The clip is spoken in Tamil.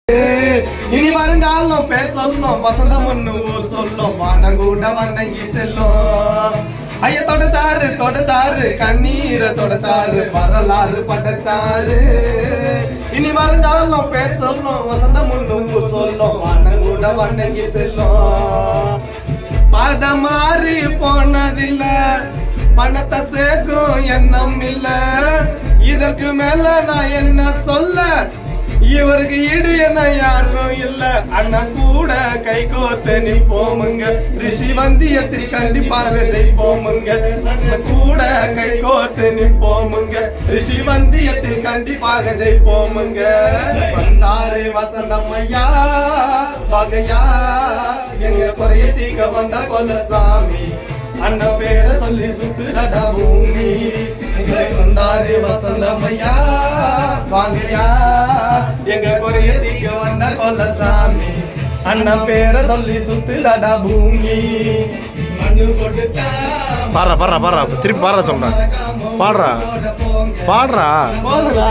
இனி வருங்காலம் பேர் சொல்லும் வசந்தம் ஒண்ணு ஊர் சொல்லும் வானங்கூட வணங்கி செல்லும் ஐய தொடச்சாரு கண்ணீரை தொடச்சாரு வரலாறு பட்டச்சாரு இனி வருங்காலம் பேர் சொல்லும் வசந்தம் ஒண்ணு ஊர் சொல்லும் வானங்கூட வணங்கி செல்லும் பாதம் மாறி போனதில்ல பணத்தை சேர்க்கும் எண்ணம் இல்ல இதற்கு மேல நான் என்ன சொல்ல இவருக்கு ஈடு என்ன யாரும் இல்ல அண்ணன் கூட கை கோர்த்து நிற்போமுங்க ரிஷி வந்தியத்தில் கண்டிப்பாக ஜெயிப்போமுங்க அண்ணன் கூட கை கோர்த்து நிற்போமுங்க ரிஷி வந்தியத்தில் கண்டிப்பாக ஜெயிப்போமுங்க வந்தாரு வசந்தம் ஐயா வகையா எங்க குறைய தீக்க வந்த கொலசாமி அண்ணன் பேரை சொல்லி சுத்துதடா பூமி வந்தாரு வசந்தம் ஐயா வாங்கயா எங்க குறைய தீக்க வந்த கொலசாமி அண்ணன் பேரை சொல்லி சுத்துதடா பூமி மண்ணு கொடுத்தா பாடுறா திருப்பி பாடுற சொல்றேன் பாடுறா போதுடா